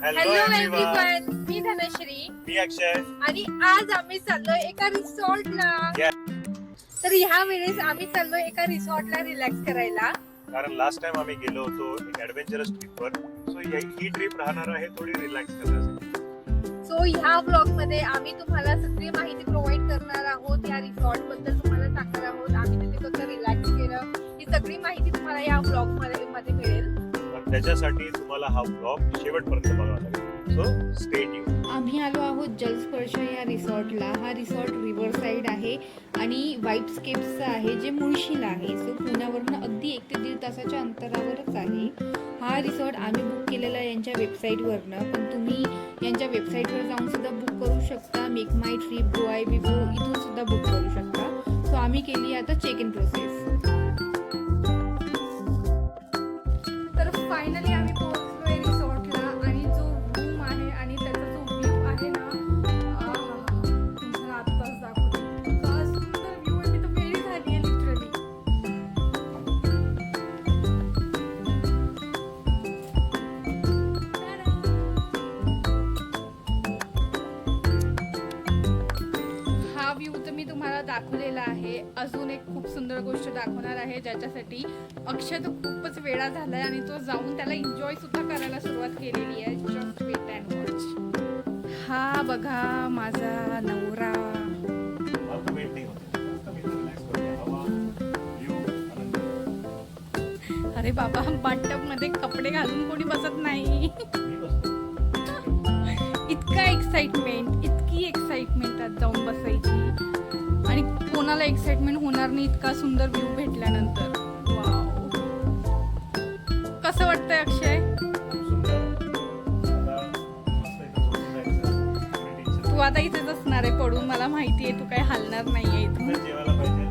Hello everyone, मी धनश्री, मी अक्षय आणि आज आम्ही चाललोय एका रिसॉर्टला. तर ह्या वेळेस आम्ही चाललोय एका रिसॉर्टला रिलॅक्स करायला. कारण लास्ट टाइम आम्ही गेलो होतो एक ऍडव्हेंचरस ट्रिपवर. सो ही ट्रिप राहणार आहे थोडी रिलॅक्स करण्यासाठी. सो ह्या ब्लॉग मध्ये आम्ही तुम्हाला सगळी माहिती प्रोव्हाइड करणार आहोत. या रिसॉर्ट बद्दल तुम्हाला सांगणार आहोत. आम्ही तिथे कसं रिलॅक्स केलं ही सगळी माहिती तुम्हाला या ब्लॉग मध्ये मिळेल. पण त्याच्यासाठी तुम्हाला हा ब्लॉग शेवटपर्यंत बघावा लागेल. So stay tune. आम्ही आलो आहोत जलस्पर्श या रिसॉर्टला. हा रिसॉर्ट रिव्हर साईड आहे आणि वाईब्सकेप्सचा आहे, जे मुळशीला आहे. सो पुण्यावरून अगदी 1 ते 1.5 तासाच्या अंतरावरच आहे. हा रिसॉर्ट आम्ही बुक केलेला यांच्या वेबसाईटवरनं, पण तुम्ही यांच्या वेबसाईटवर जाऊन सुद्धा बुक करू शकता. Make my trip, Goibibo इथून सुद्धा बुक करू शकता. सो आम्ही केली आता चेक इन प्रोसेस. तर फायनली आम्ही पोहोचलोय रिसॉर्टला आणि जो रूम आहे आणि त्याचा जो व्ह्यू आहे ना, तुम्हाला आत्ताच दाखवते. इतका सुंदर व्ह्यू आहे, मी तर वेळी झाली आहे लिटरली. हा व्ह्यू तर मी तुम्हाला दाखवलेला आहे. अजून एक खूप सुंदर गोष्ट दाखवणार आहे, ज्याच्यासाठी अक्षय तर खूपच वेळा झालाय आणि तो जाऊन त्याला एन्जॉय सुद्धा करायला सुरुवात केलेली आहे. Just wait and watch. हा बघा माझा नवरा. आता वेट नाही होत. आता मी रिलॅक्स करूया. हवा, व्ह्यू, आनंद. अरे बाबा, बाथटब मध्ये कपडे घालून कोणी बसत नाही. मी बसतो. इतका एक्साइटमेंट, इतकी एक्साइटमेंट आज जाऊन बसायची. आणि कोणाला एक्साइटमेंट होणार नाही इतका सुंदर व्ह्यू भेटल्यानंतर. वाव, कसं वाटतंय अक्षय? सुंदर. आता मस्त इथं झोपून जायचं. काही टेन्शन तू आता इथेच असणार आहे पडून, मला माहिती आहे. तू काही हलणार नाहीये इथून. नाही. जेवायला पाहिजे.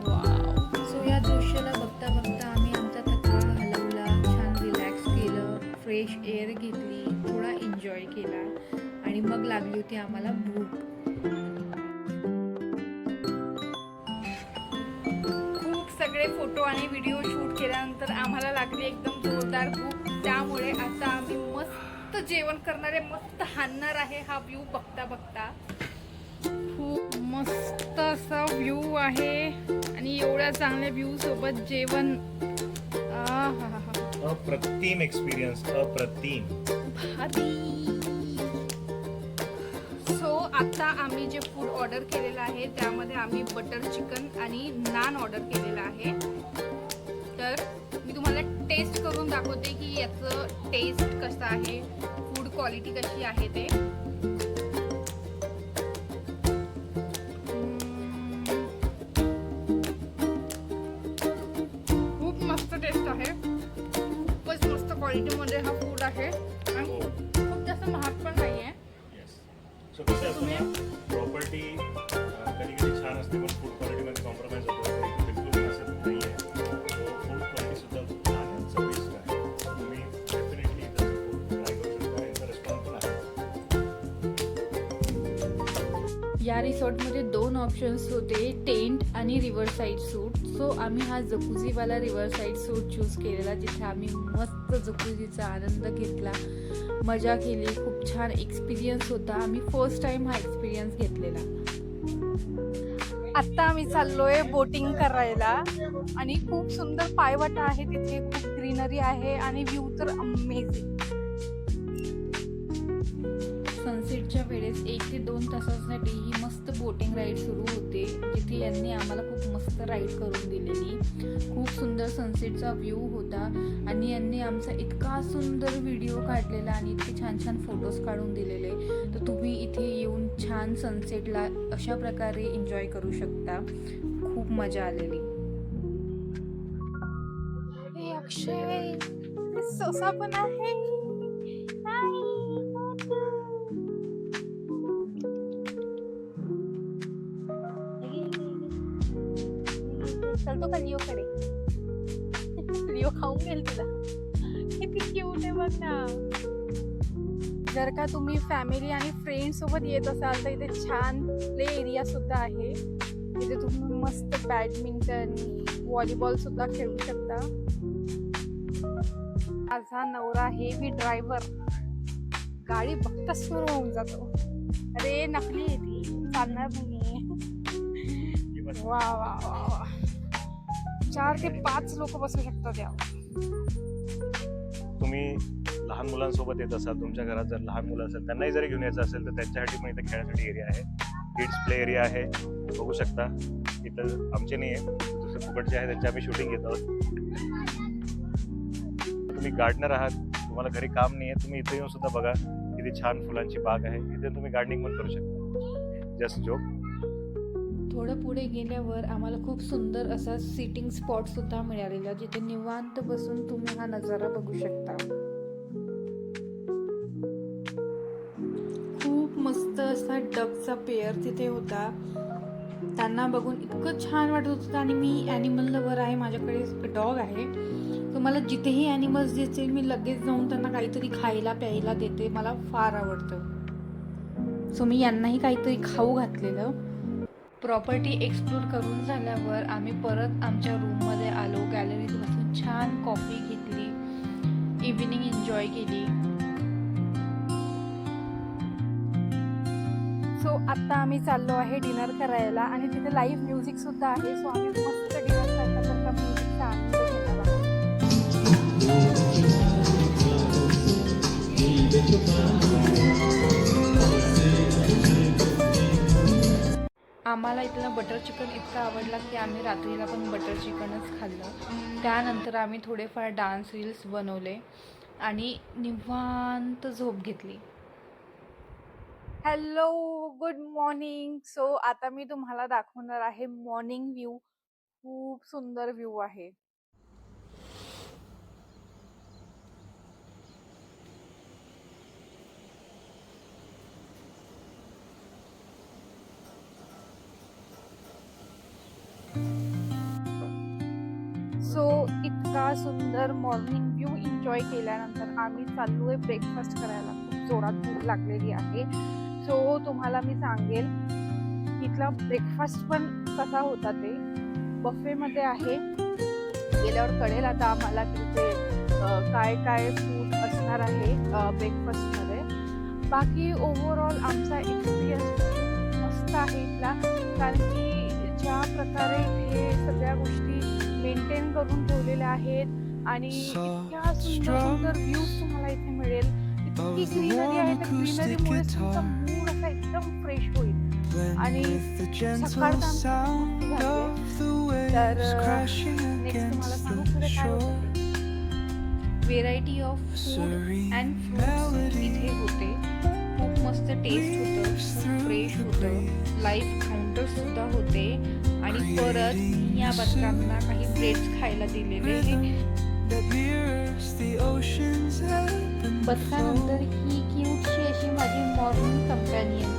वाव. सो या दृश्याला बघता बघता आम्ही आमचा थकवा हलवला, छान रिलॅक्स केलं, फ्रेश एअर घेतली, थोडा एन्जॉय केला आणि मग लागली होती आम्हाला भूक. खूप सगळे फोटो आणि व्हिडिओ शूट केल्यानंतर आम्हाला लागली एकदम जोरदार भूक. त्यामुळे आता आम्ही मस्त जेवण करणार आहे, मस्त हाणणार आहे हा व्ह्यू बघता बघता. खूप मस्त असा व्ह्यू आहे आणि एवढ्या चांगल्या व्ह्यू सोबत जेवण. अप्रतिम एक्सपिरियन्स, अप्रतिम. सो आता आम्ही जे फूड ऑर्डर केलेलं आहे त्यामध्ये आम्ही बटर चिकन आणि नान ऑर्डर केलेलं आहे. तर मी तुम्हाला टेस्ट करून दाखवते की याचं टेस्ट कसं आहे, फूड क्वालिटी कशी आहे ते. खूप मस्त टेस्ट आहे. खूपच मस्त क्वालिटीमध्ये हा फूड आहे आणि खूप जास्त महाग पण नाही आहे. सो कसं असतं ना, प्रॉपर्टी कधी कधी छान असते पण फूड क्वालिटीमध्ये कॉम्प्रोमाइज होतो. बिलकुल असं नाही आहे. फूड क्वालिटी सुद्धा खूप छान आहे, चविष्ट आहे. तुम्ही डेफिनेटली त्याचं फूड ट्राय करू शकता. यांचा रेस्टॉरंट पण आहे. या रिसॉर्टमध्ये 2 ऑप्शन्स होते, टेंट आणि रिव्हर साईड सूट. सो आम्ही हा जकुझीवाला रिव्हर साईड सूट चूज केलेला, जिथे आम्ही मस्त जकुझीचा आनंद घेतला, मजा केली. खूप छान एक्सपिरियन्स होता. आम्ही फर्स्ट टाइम हा एक्सपिरियन्स घेतलेला. आता आम्ही चाललोय बोटिंग करायला आणि खूप सुंदर पायवाटा आहे तिथे, खूप ग्रीनरी आहे आणि व्ह्यू तर अमेझिंग. सनसेटच्या वेळेस 1 ते 2 तासासाठी ही मस्त बोटिंग राईड सुरू होते, जिथे यांनी आम्हाला खूप मस्त राईड करून दिलेली. खूप सुंदर सनसेटचा व्ह्यू होता आणि यांनी आमचा इतका सुंदर व्हिडिओ काढलेला आणि इतके छान छान फोटोज काढून दिलेले. तर तुम्ही इथे येऊन छान सनसेटला अशा प्रकारे एन्जॉय करू शकता. खूप मजा आलेली. हे अक्षय, सोसा पण आहे. चलतो का लिओकडे? लिओ खाऊन घेईल तुला. किती क्यूट आहे बघ ना. जर का तुम्ही फॅमिली आणि फ्रेंड सोबत येत असाल तर इथे छान प्ले एरिया सुद्धा आहे. इथे तुम्ही मस्त बॅडमिंटन, व्हॉलीबॉल सुद्धा खेळू शकता. माझा नवरा हेवी ड्रायव्हर, गाडी बघता सुरू होऊन जातो. अरे नकली आहे ती, चालणार नाही. वा वा वा वा, 4 ते 5 लोक बसू शकतात यावर. तुम्ही लहान मुलांसोबत येत असाल, तुमच्या घरात जर लहान मुलं असेल त्यांनाही जरी घेऊन यायचं असेल तर त्यांच्यासाठी मग इथे खेळण्यासाठी एरिया आहे, किड्स प्ले एरिया आहे. बघू शकता इथं आमचे नाही आहे, दुसरे फुकटचे आहे त्यांची आम्ही शूटिंग घेत आहोत. तुम्ही गार्डनर आहात, तुम्हाला घरी काम नाही आहे, तुम्ही इथे येऊन सुद्धा बघा किती छान फुलांची बाग आहे. इथे तुम्ही गार्डनिंग पण करू शकता. Just joke. थोडं पुढे गेल्यावर आम्हाला खूप सुंदर असा सिटिंग स्पॉट सुद्धा मिळालेला, जिथे निवांत बसून तुम्ही हा नजारा बघू शकता. खूप मस्त असा डकचा पेअर तिथे होता. त्यांना बघून इतकं छान वाटत होतं. आणि मी ॲनिमल लवर आहे, माझ्याकडे डॉग आहे. तर मला जिथेही ॲनिमल्स दिसतील मी लगेच जाऊन त्यांना काहीतरी खायला प्यायला देते, मला फार आवडतं. सो मी यांनाही काहीतरी खाऊ घातलेलं. प्रॉपर्टी एक्सप्लोर करून झाल्यावर आम्ही परत आमच्या रूममध्ये आलो. गॅलरीत बसून छान कॉफी घेतली, इव्हिनिंग एन्जॉय केली. सो आता आम्ही चाललो आहे डिनर करायला आणि तिथे लाईव्ह म्युझिक सुद्धा आहे. सो आम्ही मस्त डिनर करता म्युझिकचा आनंद घेणार आहोत. आम्हाला इथलं बटर चिकन इतकं आवडलं की आम्ही रात्रीला पण बटर चिकनच खाल्लं. त्यानंतर आम्ही थोडेफार डान्स रील्स बनवले आणि निवांत झोप घेतली. Hello, good morning. सो आता मी तुम्हाला दाखवणार आहे मॉर्निंग व्ह्यू. खूप सुंदर व्ह्यू आहे. सो इतका सुंदर मॉर्निंग व्ह्यू एन्जॉय केल्यानंतर आम्ही चाललो आहे ब्रेकफास्ट करायला. खूप जोरात भूक लागलेली आहे. सो तुम्हाला मी सांगेल इथला ब्रेकफास्ट पण कसा होता ते. बफेमध्ये आहे, गेल्यावर कळेल आता आम्हाला तिथे काय काय फूड असणार आहे ब्रेकफास्टमध्ये. बाकी ओव्हरऑल आमचा एक्सपिरियन्स मस्त आहे इथला, कारण की ज्या प्रकारे इथे सगळ्या गोष्टी मेंटेन करून ठेवलेल्या आहेत आणि इतक्या सुंदर सुंदर व्ह्यूज तुम्हाला इथे मिळेल. इतकी ग्रीनरी आहे, त्या ग्रीनरीमुळे तुमचा मूड असा एकदम फ्रेश होईल. आणि सकाळचा तर नेक्स्ट तुम्हाला सांगू पुढे काय होतं. Variety of food and fruits इथे होते. खूप मस्त टेस्ट होतं, खूप फ्रेश होतं. लाईव्ह काउंटर सुद्धा होते. आणि परत या बदकांना काही ब्रेड्स खायला दिलेले. बदकानंतर ही क्यूटशी अशी माझी मॉर्निंग कंपॅनियन.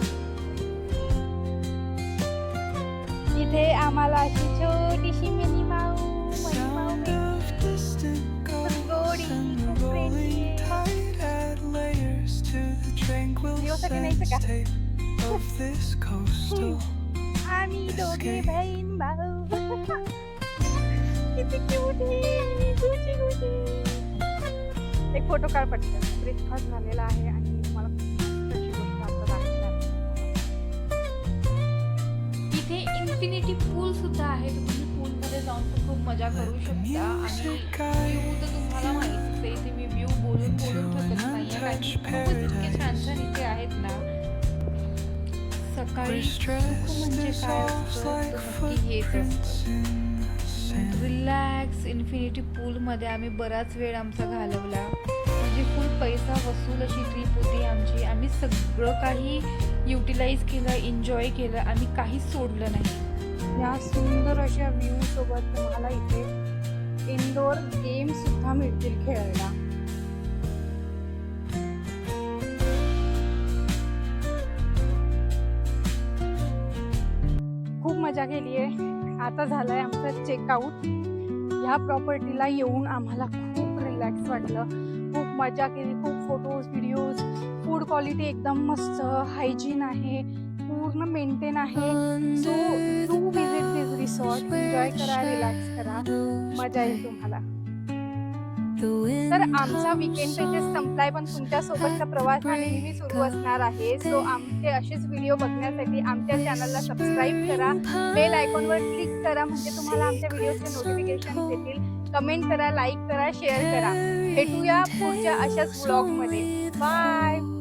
इथे आम्हाला अशी छोटीशी मिनी माऊ गोडी खूप फ्रेंडली दिवसाची नाही का. आम्ही दोघे बहीण भाऊ. किती क्यूट आहे, गुची गुची. एक फोटो काढ पटकन. ब्रेकफास्ट झालेला आहे आणि तुम्हाला कशी गोष्ट आता दाखवणार. इथे इन्फिनिटी पूल सुद्धा आहे. तुम्ही पूलमध्ये जाऊन पण खूप मजा करू शकता. आणि व्ह्यू तर तुम्हाला माहितीच आहे, इथे मी व्ह्यू बोलून थकत नाहीये, कारण की खूपच इतके छान छान इथे आहेत ना. सकाळी सुख म्हणजे काय असतं तर नक्की हेच असतं. रिलॅक्स इन्फिनिटी पूलमध्ये आम्ही बराच वेळ आमचा घालवला. म्हणजे फुल पैसा वसूल अशी ट्रिप होती आमची. आम्ही सगळं काही युटिलाइज केलं, एन्जॉय केलं, आम्ही काहीच सोडलं नाही. या सुंदर अशा व्ह्यू सोबत तुम्हाला इथे इनडोअर गेम सुद्धा मिळतील खेळायला. खूप मजा केली आहे. आता झालंय आमचं चेकआउट. ह्या प्रॉपर्टीला येऊन आम्हाला खूप रिलॅक्स वाटलं, खूप मजा केली, खूप फोटोज व्हिडिओज. फूड क्वालिटी एकदम मस्त, हायजीन आहे, पूर्ण मेंटेन आहे. So do visit this resort, enjoy करा, रिलॅक्स करा, मजा येईल तुम्हाला. तर आमचा विकेंड इथे संपलाय, पण तुमच्यासोबतचा प्रवास हा नेहमी सुरू असणार आहे. सो आमचे असेच व्हिडिओ बघण्यासाठी आमच्या चॅनलला सबस्क्राईब करा, बेल आयकॉनवर क्लिक करा, म्हणजे तुम्हाला आमच्या व्हिडिओचे नोटिफिकेशन येतील. कमेंट करा, लाईक करा, शेअर करा. भेटूया पुढच्या अशाच व्लॉगमध्ये. बाय.